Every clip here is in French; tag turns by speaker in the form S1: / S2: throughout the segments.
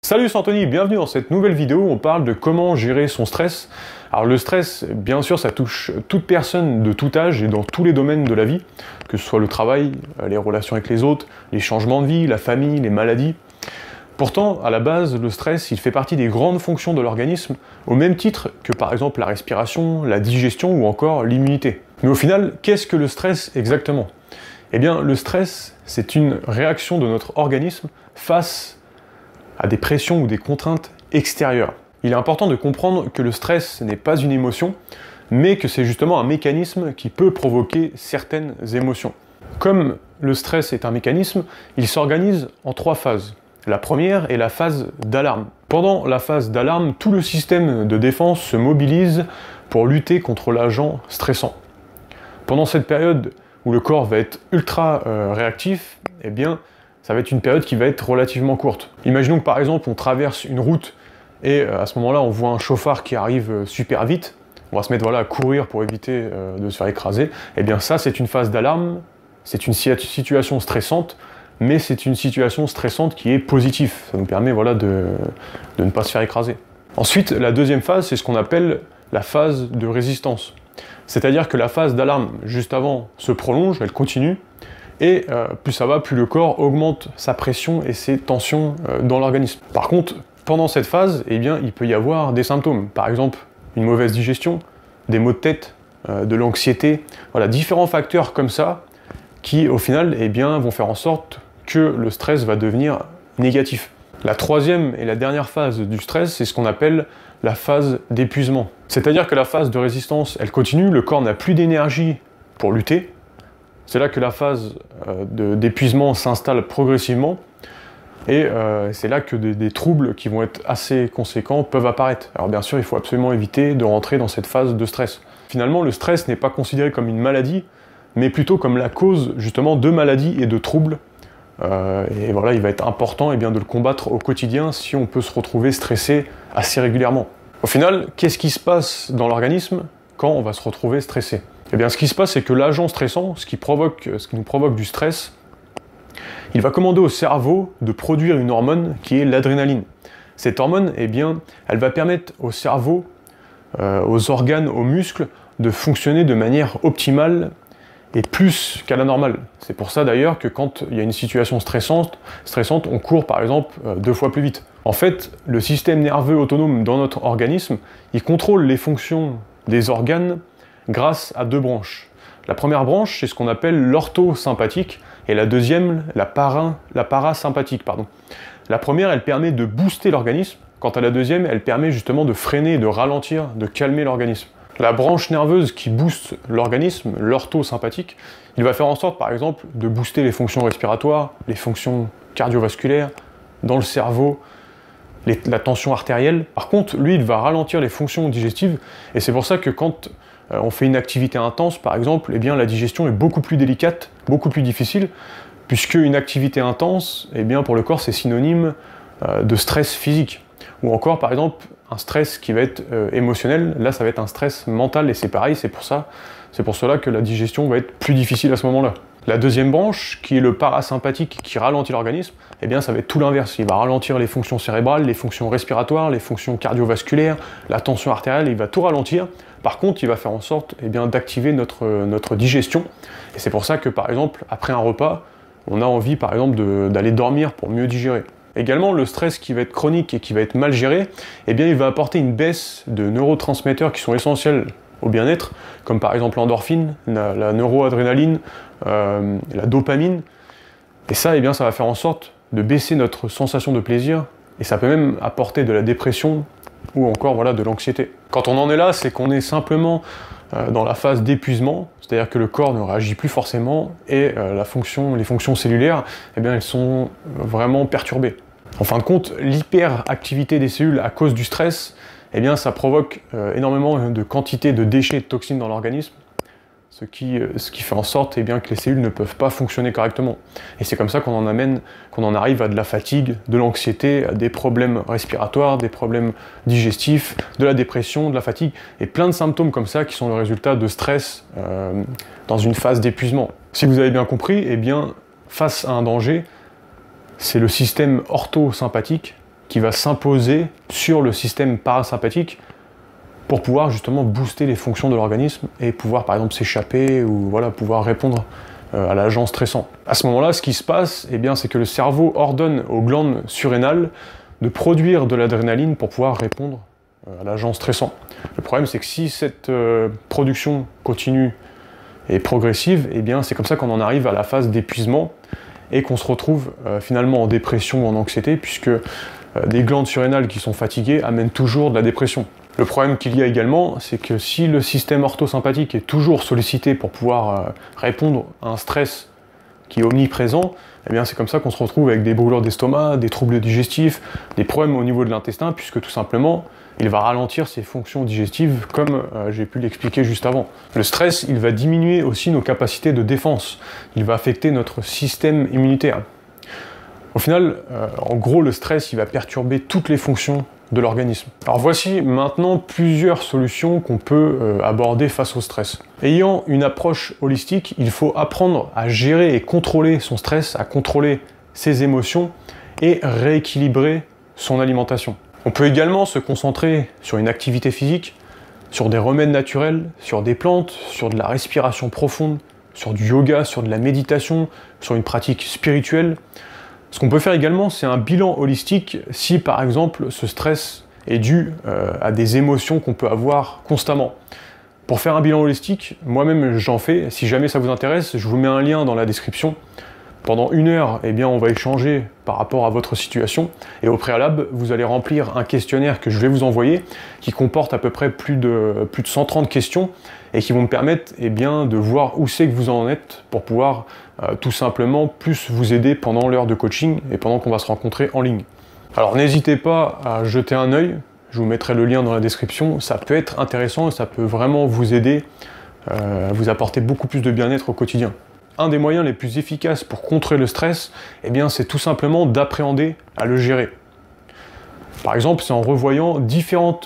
S1: Salut, c'est Anthony, bienvenue dans cette nouvelle vidéo où on parle de comment gérer son stress. Alors le stress, bien sûr, ça touche toute personne de tout âge et dans tous les domaines de la vie, que ce soit le travail, les relations avec les autres, les changements de vie, la famille, les maladies. Pourtant, à la base, le stress, il fait partie des grandes fonctions de l'organisme, au même titre que par exemple la respiration, la digestion ou encore l'immunité. Mais au final, qu'est-ce que le stress exactement? Eh bien, le stress, c'est une réaction de notre organisme face à des pressions ou des contraintes extérieures. Il est important de comprendre que le stress n'est pas une émotion, mais que c'est justement un mécanisme qui peut provoquer certaines émotions. Comme le stress est un mécanisme, il s'organise en 3 phases. La première est la phase d'alarme. Pendant la phase d'alarme, tout le système de défense se mobilise pour lutter contre l'agent stressant. Pendant cette période où le corps va être ultra réactif, eh bien, ça va être une période qui va être relativement courte. Imaginons que par exemple on traverse une route et à ce moment-là on voit un chauffard qui arrive super vite, on va se mettre à courir pour éviter de se faire écraser. Eh bien ça c'est une phase d'alarme, c'est une situation stressante, mais c'est une situation stressante qui est positive. Ça nous permet de ne pas se faire écraser. Ensuite, la deuxième phase, c'est ce qu'on appelle la phase de résistance. C'est-à-dire que la phase d'alarme juste avant se prolonge, elle continue, et plus ça va, plus le corps augmente sa pression et ses tensions dans l'organisme. Par contre, pendant cette phase, eh bien, il peut y avoir des symptômes. Par exemple, une mauvaise digestion, des maux de tête, de l'anxiété, voilà, différents facteurs comme ça qui, au final, eh bien, vont faire en sorte que le stress va devenir négatif. La troisième et la dernière phase du stress, c'est ce qu'on appelle la phase d'épuisement. C'est-à-dire que la phase de résistance, elle continue, le corps n'a plus d'énergie pour lutter. C'est là que la phase d'épuisement s'installe progressivement et c'est là que des troubles qui vont être assez conséquents peuvent apparaître. Alors bien sûr, il faut absolument éviter de rentrer dans cette phase de stress. Finalement, le stress n'est pas considéré comme une maladie, mais plutôt comme la cause justement de maladies et de troubles. Et voilà, il va être important de le combattre au quotidien si on peut se retrouver stressé assez régulièrement. Au final, qu'est-ce qui se passe dans l'organisme quand on va se retrouver stressé? Eh bien, ce qui se passe, c'est que l'agent stressant, ce qui nous provoque du stress, il va commander au cerveau de produire une hormone qui est l'adrénaline. Cette hormone, eh bien, elle va permettre au cerveau, aux organes, aux muscles, de fonctionner de manière optimale et plus qu'à la normale. C'est pour ça d'ailleurs que quand il y a une situation stressante, on court par exemple 2 fois plus vite. En fait, le système nerveux autonome dans notre organisme, il contrôle les fonctions des organes grâce à 2 branches. La première branche, c'est ce qu'on appelle l'orthosympathique, et la deuxième, la parasympathique. La première, elle permet de booster l'organisme, quant à la deuxième, elle permet justement de freiner, de ralentir, de calmer l'organisme. La branche nerveuse qui booste l'organisme, l'orthosympathique, il va faire en sorte, par exemple, de booster les fonctions respiratoires, les fonctions cardiovasculaires, dans le cerveau, la tension artérielle. Par contre, lui, il va ralentir les fonctions digestives, et c'est pour ça que quand on fait une activité intense, par exemple, eh bien, la digestion est beaucoup plus délicate, beaucoup plus difficile, puisque une activité intense, eh bien, pour le corps, c'est synonyme de stress physique. Ou encore, par exemple, un stress qui va être émotionnel, là, ça va être un stress mental, et c'est pareil, c'est pour cela que la digestion va être plus difficile à ce moment-là. La deuxième branche, qui est le parasympathique, qui ralentit l'organisme, eh bien, ça va être tout l'inverse. Il va ralentir les fonctions cérébrales, les fonctions respiratoires, les fonctions cardiovasculaires, la tension artérielle, il va tout ralentir. Par contre, il va faire en sorte d'activer notre digestion. Et c'est pour ça que, par exemple, après un repas, on a envie, par exemple, d'aller dormir pour mieux digérer. Également, le stress qui va être chronique et qui va être mal géré, eh bien, il va apporter une baisse de neurotransmetteurs qui sont essentiels au bien-être, comme par exemple l'endorphine, la neuroadrénaline, la dopamine. Et ça, eh bien, ça va faire en sorte de baisser notre sensation de plaisir, et ça peut même apporter de la dépression ou encore de l'anxiété. Quand on en est là, c'est qu'on est simplement dans la phase d'épuisement, c'est-à-dire que le corps ne réagit plus forcément et les fonctions cellulaires, eh bien, elles sont vraiment perturbées. En fin de compte, l'hyperactivité des cellules à cause du stress, eh bien, ça provoque énormément de quantité de déchets et de toxines dans l'organisme, ce qui fait en sorte que les cellules ne peuvent pas fonctionner correctement. Et c'est comme ça qu'on en arrive à de la fatigue, de l'anxiété, à des problèmes respiratoires, des problèmes digestifs, de la dépression, de la fatigue, et plein de symptômes comme ça qui sont le résultat de stress dans une phase d'épuisement. Si vous avez bien compris, eh bien, face à un danger, c'est le système orthosympathique qui va s'imposer sur le système parasympathique pour pouvoir justement booster les fonctions de l'organisme et pouvoir par exemple s'échapper ou voilà, pouvoir répondre à l'agent stressant. À ce moment-là, ce qui se passe, eh bien, c'est que le cerveau ordonne aux glandes surrénales de produire de l'adrénaline pour pouvoir répondre à l'agent stressant. Le problème, c'est que si cette production continue et progressive, eh bien, c'est comme ça qu'on en arrive à la phase d'épuisement et qu'on se retrouve finalement en dépression ou en anxiété, puisque des glandes surrénales qui sont fatiguées amènent toujours de la dépression. Le problème qu'il y a également, c'est que si le système orthosympathique est toujours sollicité pour pouvoir répondre à un stress qui est omniprésent, eh bien c'est comme ça qu'on se retrouve avec des brûlures d'estomac, des troubles digestifs, des problèmes au niveau de l'intestin, puisque tout simplement, il va ralentir ses fonctions digestives, comme j'ai pu l'expliquer juste avant. Le stress, il va diminuer aussi nos capacités de défense, il va affecter notre système immunitaire. Au final, en gros, le stress, il va perturber toutes les fonctions de l'organisme. Alors voici maintenant plusieurs solutions qu'on peut aborder face au stress. Ayant une approche holistique, il faut apprendre à gérer et contrôler son stress, à contrôler ses émotions et rééquilibrer son alimentation. On peut également se concentrer sur une activité physique, sur des remèdes naturels, sur des plantes, sur de la respiration profonde, sur du yoga, sur de la méditation, sur une pratique spirituelle. Ce qu'on peut faire également, c'est un bilan holistique si par exemple ce stress est dû à des émotions qu'on peut avoir constamment. Pour faire un bilan holistique, moi-même j'en fais, si jamais ça vous intéresse, je vous mets un lien dans la description. Pendant 1 heure, eh bien, on va échanger par rapport à votre situation et au préalable, vous allez remplir un questionnaire que je vais vous envoyer qui comporte à peu près plus de 130 questions et qui vont me permettre eh bien, de voir où c'est que vous en êtes pour pouvoir tout simplement plus vous aider pendant l'heure de coaching et pendant qu'on va se rencontrer en ligne. Alors n'hésitez pas à jeter un œil, je vous mettrai le lien dans la description, ça peut être intéressant et ça peut vraiment vous aider, vous apporter beaucoup plus de bien-être au quotidien. Un des moyens les plus efficaces pour contrer le stress, eh bien, c'est tout simplement d'appréhender à le gérer. Par exemple, c'est en revoyant différents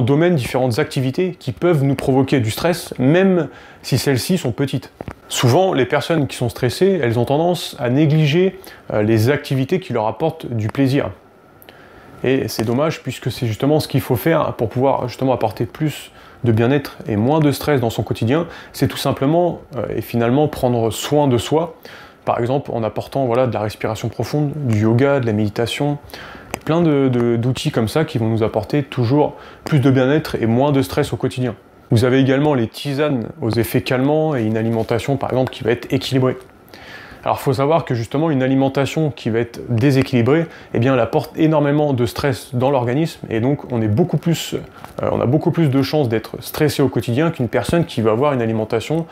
S1: domaines, différentes activités qui peuvent nous provoquer du stress, même si celles-ci sont petites. Souvent, les personnes qui sont stressées, elles ont tendance à négliger les activités qui leur apportent du plaisir. Et c'est dommage puisque c'est justement ce qu'il faut faire pour pouvoir justement apporter plus de bien-être et moins de stress dans son quotidien, c'est tout simplement et finalement prendre soin de soi, par exemple en apportant voilà, de la respiration profonde, du yoga, de la méditation, et plein d'outils comme ça qui vont nous apporter toujours plus de bien-être et moins de stress au quotidien. Vous avez également les tisanes aux effets calmants et une alimentation par exemple qui va être équilibrée. Alors il faut savoir que justement une alimentation qui va être déséquilibrée, eh bien elle apporte énormément de stress dans l'organisme et donc on a beaucoup plus de chances d'être stressé au quotidien qu'une personne qui va avoir une alimentation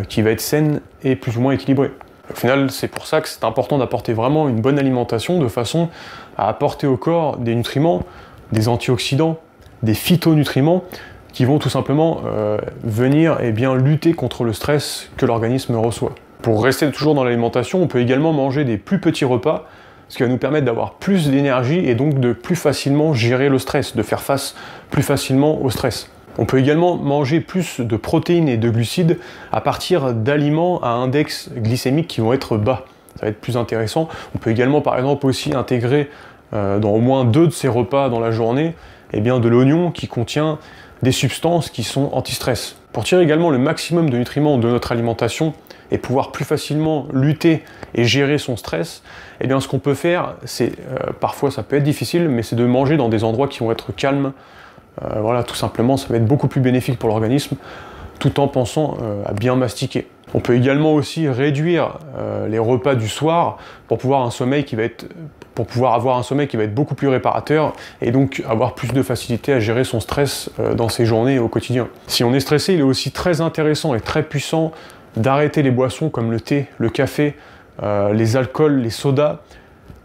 S1: qui va être saine et plus ou moins équilibrée. Au final, c'est pour ça que c'est important d'apporter vraiment une bonne alimentation de façon à apporter au corps des nutriments, des antioxydants, des phytonutriments qui vont tout simplement venir eh bien, lutter contre le stress que l'organisme reçoit. Pour rester toujours dans l'alimentation, on peut également manger des plus petits repas, ce qui va nous permettre d'avoir plus d'énergie et donc de plus facilement gérer le stress, de faire face plus facilement au stress. On peut également manger plus de protéines et de glucides à partir d'aliments à index glycémique qui vont être bas. Ça va être plus intéressant. On peut également par exemple aussi intégrer dans au moins 2 de ces repas dans la journée eh bien, de l'oignon qui contient des substances qui sont anti-stress. Pour tirer également le maximum de nutriments de notre alimentation et pouvoir plus facilement lutter et gérer son stress, eh bien ce qu'on peut faire, c'est, parfois ça peut être difficile, mais c'est de manger dans des endroits qui vont être calmes. Voilà, tout simplement, ça va être beaucoup plus bénéfique pour l'organisme, tout en pensant à bien mastiquer. On peut également aussi réduire les repas du soir pour pouvoir avoir un sommeil qui va être beaucoup plus réparateur et donc avoir plus de facilité à gérer son stress dans ses journées et au quotidien. Si on est stressé, il est aussi très intéressant et très puissant d'arrêter les boissons comme le thé, le café, les alcools, les sodas,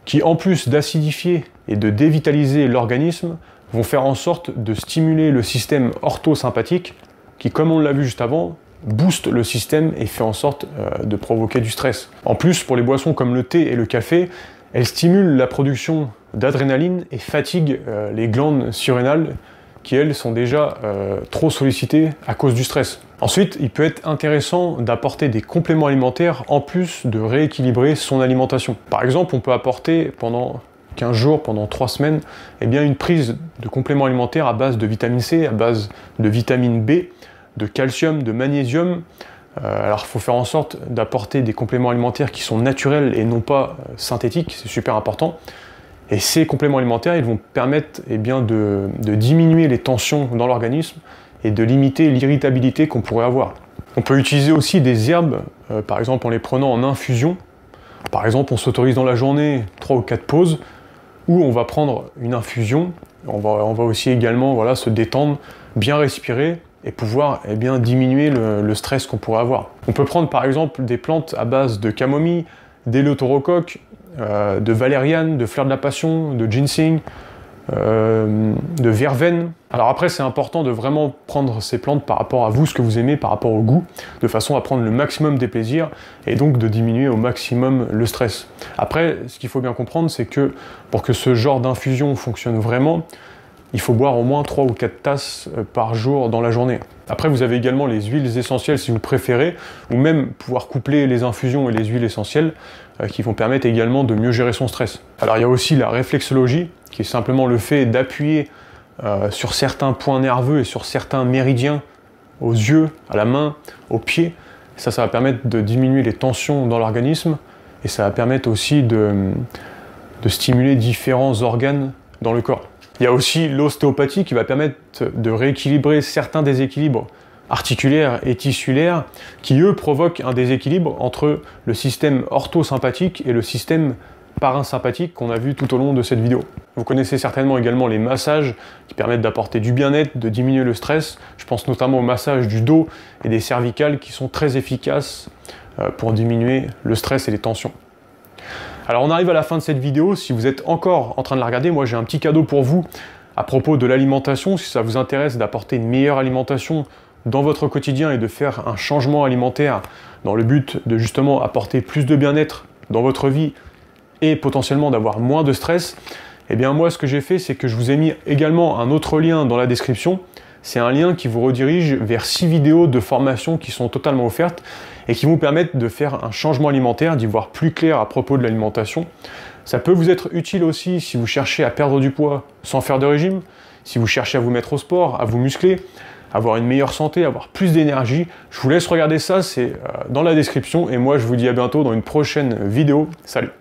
S1: qui en plus d'acidifier et de dévitaliser l'organisme, vont faire en sorte de stimuler le système orthosympathique, qui, comme on l'a vu juste avant, booste le système et fait en sorte de provoquer du stress. En plus, pour les boissons comme le thé et le café, elles stimulent la production d'adrénaline et fatiguent les glandes surrénales qui, elles, sont déjà trop sollicitées à cause du stress. Ensuite, il peut être intéressant d'apporter des compléments alimentaires en plus de rééquilibrer son alimentation. Par exemple, on peut apporter pendant 15 jours, pendant 3 semaines, eh bien une prise de compléments alimentaires à base de vitamine C, à base de vitamine B, de calcium, de magnésium. Alors il faut faire en sorte d'apporter des compléments alimentaires qui sont naturels et non pas synthétiques, c'est super important. Et ces compléments alimentaires, ils vont permettre de diminuer les tensions dans l'organisme et de limiter l'irritabilité qu'on pourrait avoir. On peut utiliser aussi des herbes, par exemple en les prenant en infusion. Par exemple, on s'autorise dans la journée 3 ou 4 pauses où on va prendre une infusion. On va aussi également se détendre, bien respirer et pouvoir diminuer le stress qu'on pourrait avoir. On peut prendre par exemple des plantes à base de camomille, d'éléotorocoque, de valériane, de fleur de la passion, de ginseng, de verveine. Alors après, c'est important de vraiment prendre ces plantes par rapport à vous, ce que vous aimez, par rapport au goût, de façon à prendre le maximum des plaisirs et donc de diminuer au maximum le stress. Après, ce qu'il faut bien comprendre, c'est que pour que ce genre d'infusion fonctionne vraiment, il faut boire au moins 3 ou 4 tasses par jour dans la journée. Après, vous avez également les huiles essentielles si vous préférez, ou même pouvoir coupler les infusions et les huiles essentielles qui vont permettre également de mieux gérer son stress. Alors il y a aussi la réflexologie, qui est simplement le fait d'appuyer sur certains points nerveux et sur certains méridiens, aux yeux, à la main, aux pieds. Ça va permettre de diminuer les tensions dans l'organisme et ça va permettre aussi de stimuler différents organes dans le corps. Il y a aussi l'ostéopathie qui va permettre de rééquilibrer certains déséquilibres articulaires et tissulaires qui, eux, provoquent un déséquilibre entre le système orthosympathique et le système parasympathique qu'on a vu tout au long de cette vidéo. Vous connaissez certainement également les massages qui permettent d'apporter du bien-être, de diminuer le stress. Je pense notamment au massage du dos et des cervicales qui sont très efficaces pour diminuer le stress et les tensions. Alors on arrive à la fin de cette vidéo. Si vous êtes encore en train de la regarder, moi j'ai un petit cadeau pour vous à propos de l'alimentation. Si ça vous intéresse d'apporter une meilleure alimentation dans votre quotidien et de faire un changement alimentaire dans le but de justement apporter plus de bien-être dans votre vie et potentiellement d'avoir moins de stress, eh bien moi ce que j'ai fait, c'est que je vous ai mis également un autre lien dans la description. C'est un lien qui vous redirige vers 6 vidéos de formation qui sont totalement offertes et qui vont vous permettre de faire un changement alimentaire, d'y voir plus clair à propos de l'alimentation. Ça peut vous être utile aussi si vous cherchez à perdre du poids sans faire de régime, si vous cherchez à vous mettre au sport, à vous muscler, avoir une meilleure santé, avoir plus d'énergie. Je vous laisse regarder ça, c'est dans la description et moi je vous dis à bientôt dans une prochaine vidéo. Salut!